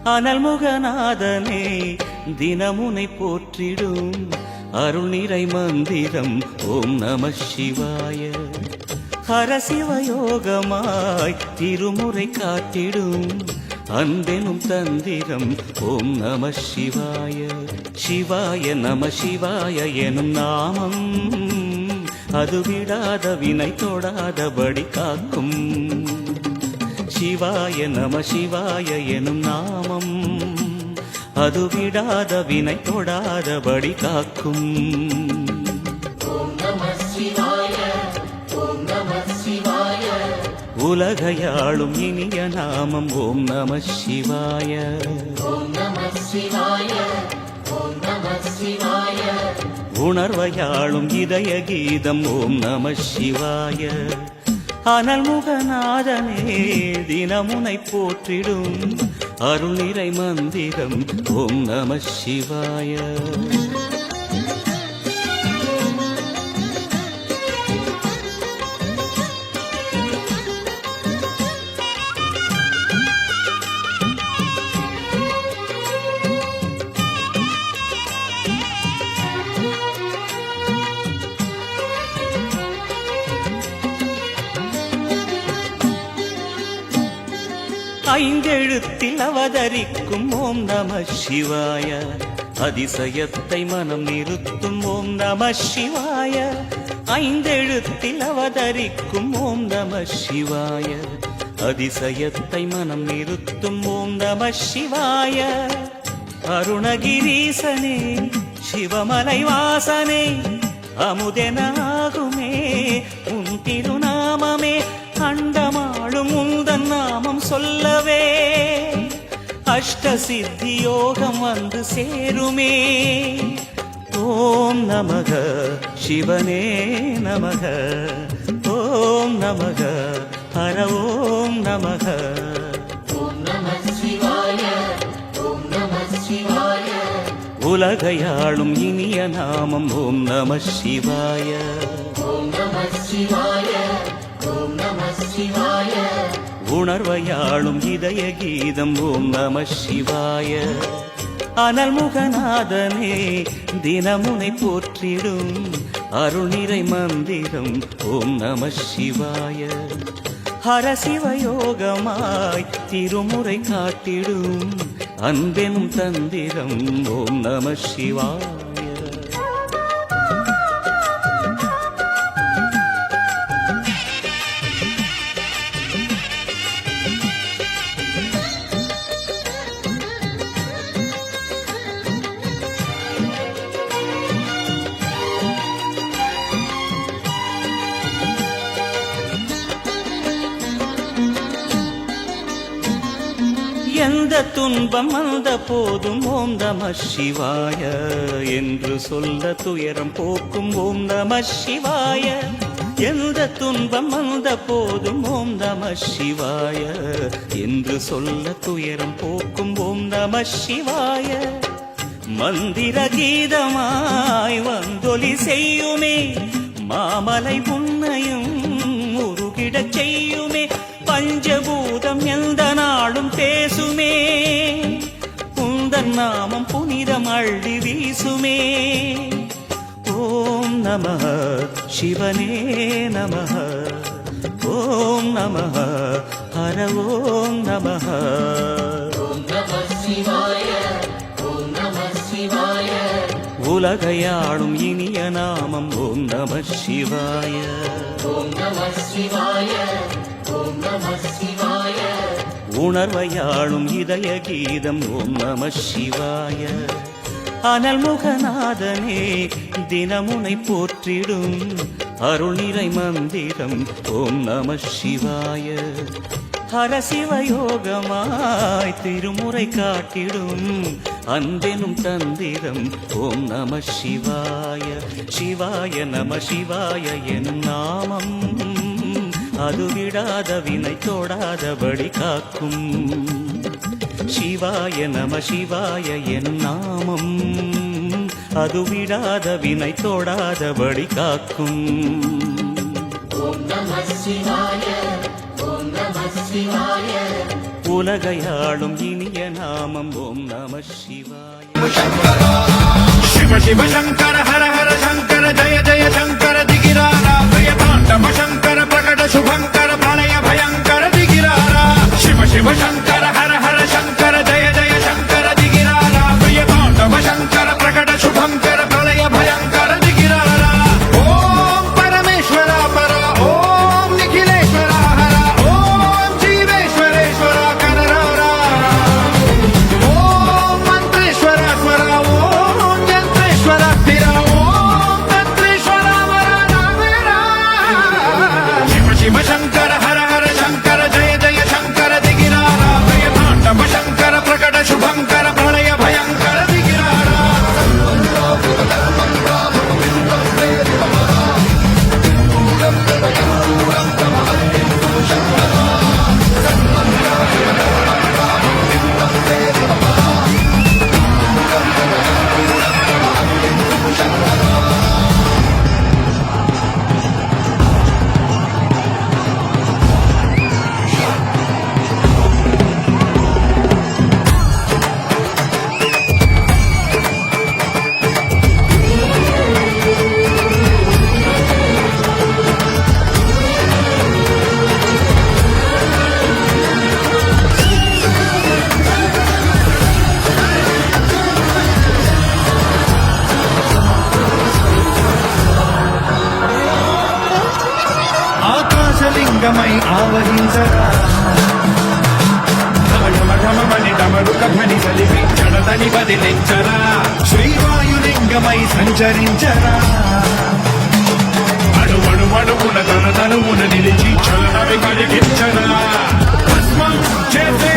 அனல் முகநாதனே தினமுனை போற்றிடும் அருள் நிறை மந்திரம் ஓம் நம சிவாய. ஹரசிவயோகமாய் திருமுறை காட்டிடும் அன்பெனும் தந்திரம் ஓம் நம சிவாய. சிவாய நம சிவாய எனும் நாமம் அது விடாத வினை தொடாதபடி காக்கும். சிவாய நம சிவாய எனும் நாமம் அது விடாத வினை தொடாதபடி காக்கும். உலகையாளும் இனிய நாமம் ஓம் நம சிவாய. உணர்வையாளும் இதய கீதம் ஓம் நம சிவாய. அனல் முகநாதனே தினமுனை போற்றிடும் அருள் நிறை மந்திரம் ஓம் நம சிவாய. ஐந்தெழுத்தில் அவதரிக்கும் ஓம் நம சிவாய. அதிசயத்தை மனம் நிறுத்தும் ஓம் நம சிவாய. ஐந்தெழுத்தில் அவதரிக்கும் ஓம் நம சிவாய. அதிசயத்தை மனம் நிறுத்தும் ஓம் நம சிவாய. அருணகிரீசனே சிவமலை வாசனே அமுதெனாகுமே உன் திருநாமமே. அண்டமாளும் உந்தன் நாமம் சொல்லவே அஷ்ட சித்தி யோகம் வந்து சேருமே. ஓம் நமக சிவனே நமக. ஓம் நமக ஹர ஓம் நமக. உலகையாளும் இனிய நாமம் ஓம் நம சிவாய. உணர்வையாளும் இதய கீதம் ஓம் நம சிவாய. அனல் முகநாதனே தினமுனை போற்றிடும் அருள் நிறை மந்திரம் ஓம் நம சிவாய. ஹரசிவயோகமாய் திருமுறை காட்டிடும் அன்பெனும் தந்திரம் ஓம் நம சிவாய. எந்த துன்பம் வந்த போதும் ஓம் நம சிவாய என்று சொல்ல துயரம் போக்கும் ஓம் நம சிவாய. எந்த துன்பம் வந்த போதும் ஓம் நம சிவாய என்று சொல்ல துயரம் போக்கும் ஓம் நம சிவாய. மந்திர கீதமாய் வந்தொலி செய்யுமே மாமலை உன்னையும் உருகிடச் செய்யுமே. பஞ்சபூதம் எந்த நாளும் பேசுமே உந்தன் நாமம் புனிதம் அள்ளி வீசுமே. ஓம் நம சிவனே நம. ஓம் நம ஹர ஓம் நம. உலகையாளும் இனிய நாமம் ஓம் நம சிவாய. உணர்வையாளும் இதய கீதம் ஓம் நம சிவாய. அனல் முகநாதனே தினமுனை போற்றிடும் அருள் நிறை மந்திரம் ஓம் நம சிவாய. ஹரசிவயோகமாய் திருமுறை காட்டிடும் அன்பெனும் தந்திரம் ஓம் நம சிவாய. சிவாய நம சிவாய எனும் நாமம் அது விடாத வினை தொடாதபடி காக்கும். சிவாய நம சிவாய எனும் நாமம் அது விடாத வினை தொடாதபடி காக்கும். உலகையாளும் இனிய நாமம் ஓம் நம சிவாய. शिव शिव शंकर हर हर शंकर जय जय शंकर दिगिरारा प्रिय तांडव शंकर प्रकट शुभंकर प्रलय भयंकर दिगिरारा शिव शिव शंकर हर हर शंकर जय जय शंकर दिगिरारा प्रिय तांडव शंकर प्रकट शुभंकर प्रलय भयंकर दिगिरारा ओम परमेश्वरा पर ओम निखिलेश्वरा हर ओम जीवेश्वरेश्वर कनरारा ओम मंत्रेश्वरा स्वर ओम यंत्रेश्वर स्थिर ओम तंत्रेश्वर वरदावेरा शिव शिव शंकर हर हर शंकर जय जय शंकर दिगिरारा प्रिय तांडव शंकर प्रकट शुभंकर प्रलय भयंकर दिगिरारा ఆకాశలింగమై ఆవహించరా ఢమఢమఢమని డమరుక ధ్వని సలిపి జడతని బదిలించరా శ్రీవాయులింగమై సంచరించరా అడుగున తన తనువున నిలిచి చలనవి కలిగించరా భస్మం చేసే